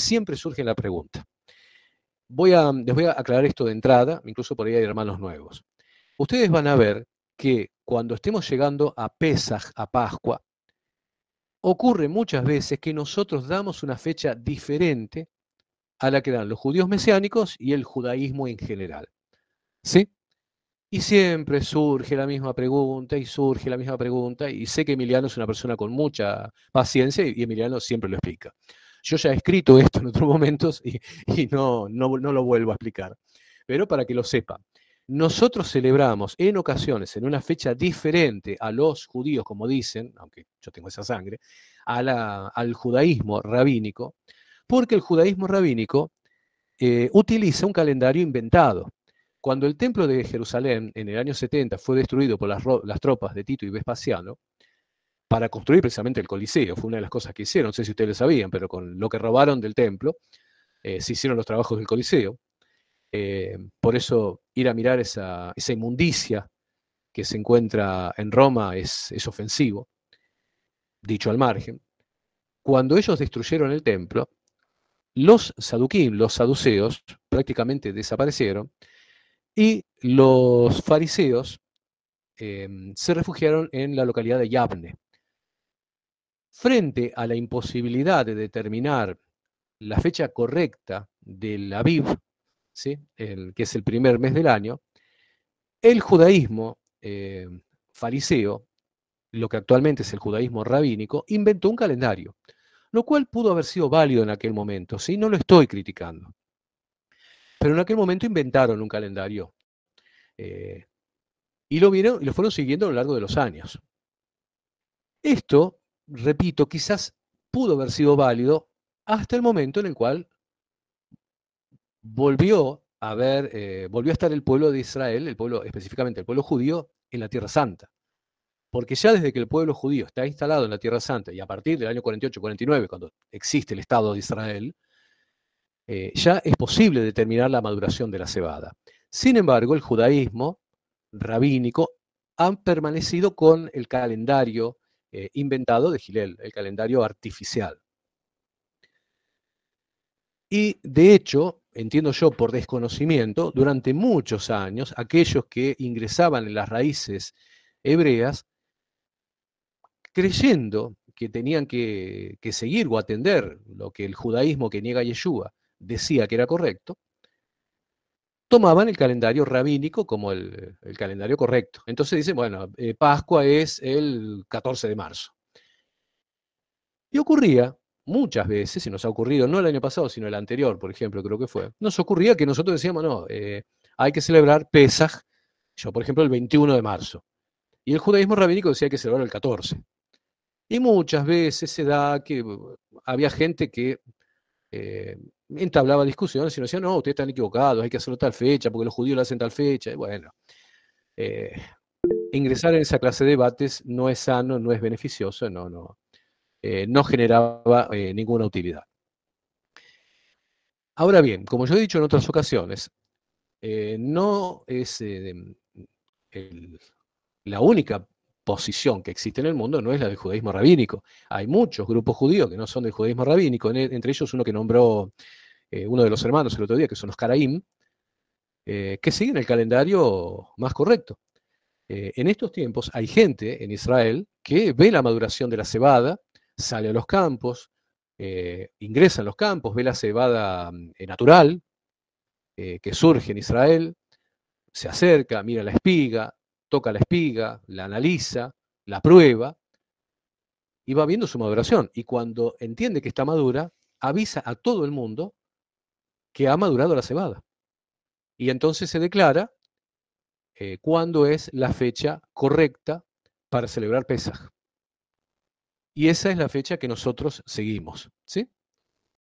siempre surge la pregunta. Les voy a aclarar esto de entrada, incluso por ahí hay hermanos nuevos. Ustedes van a ver que cuando estemos llegando a Pesaj, a Pascua, ocurre muchas veces que nosotros damos una fecha diferente a la que dan los judíos mesiánicos y el judaísmo en general. ¿Sí? Y siempre surge la misma pregunta y surge la misma pregunta, y sé que Emiliano es una persona con mucha paciencia y Emiliano siempre lo explica. Yo ya he escrito esto en otros momentos y no lo vuelvo a explicar, pero para que lo sepan. Nosotros celebramos en ocasiones, en una fecha diferente a los judíos, como dicen, aunque yo tengo esa sangre, al judaísmo rabínico, porque el judaísmo rabínico utiliza un calendario inventado. Cuando el templo de Jerusalén en el año 70 fue destruido por las tropas de Tito y Vespasiano, para construir precisamente el Coliseo, fue una de las cosas que hicieron, no sé si ustedes lo sabían, pero con lo que robaron del templo, se hicieron los trabajos del Coliseo. Por eso ir a mirar esa inmundicia que se encuentra en Roma es ofensivo, dicho al margen. Cuando ellos destruyeron el templo, los saduquín, los saduceos, prácticamente desaparecieron, y los fariseos se refugiaron en la localidad de Yabne. Frente a la imposibilidad de determinar la fecha correcta del Aviv, ¿sí? Que es el primer mes del año, el judaísmo fariseo, lo que actualmente es el judaísmo rabínico, inventó un calendario, lo cual pudo haber sido válido en aquel momento, ¿sí? No lo estoy criticando. Pero en aquel momento inventaron un calendario y lo fueron siguiendo a lo largo de los años. Esto, repito, quizás pudo haber sido válido hasta el momento en el cual volvió a estar el pueblo de Israel, específicamente el pueblo judío, en la Tierra Santa. Porque ya desde que el pueblo judío está instalado en la Tierra Santa, y a partir del año 48-49, cuando existe el Estado de Israel, ya es posible determinar la maduración de la cebada. Sin embargo, el judaísmo rabínico ha permanecido con el calendario inventado de Gilel, el calendario artificial. Y de hecho, entiendo yo por desconocimiento, durante muchos años, aquellos que ingresaban en las raíces hebreas, creyendo que tenían que seguir o atender lo que el judaísmo que niega a Yeshua decía que era correcto, tomaban el calendario rabínico como el calendario correcto. Entonces dicen, bueno, Pascua es el 14 de marzo. Y ocurría muchas veces, y nos ha ocurrido no el año pasado, sino el anterior, por ejemplo, creo que fue, nos ocurría que nosotros decíamos, no, hay que celebrar Pesaj, yo por ejemplo el 21 de marzo. Y el judaísmo rabínico decía que celebrar el 14. Y muchas veces se da que había gente que entablaba discusiones y nos decía, no, ustedes están equivocados, hay que hacerlo tal fecha, porque los judíos lo hacen tal fecha. Y bueno, ingresar en esa clase de debates no es sano, no es beneficioso, no generaba ninguna utilidad. Ahora bien, como yo he dicho en otras ocasiones, no es la única posición que existe en el mundo, no es la del judaísmo rabínico. Hay muchos grupos judíos que no son del judaísmo rabínico, entre ellos uno que nombró uno de los hermanos el otro día, que son los Caraim, que siguen el calendario más correcto. En estos tiempos hay gente en Israel que ve la maduración de la cebada, sale a los campos, ingresa en los campos, ve la cebada natural que surge en Israel, se acerca, mira la espiga, toca la espiga, la analiza, la prueba y va viendo su maduración. Y cuando entiende que está madura, avisa a todo el mundo que ha madurado la cebada. Y entonces se declara cuándo es la fecha correcta para celebrar Pesaj. Y esa es la fecha que nosotros seguimos, ¿sí?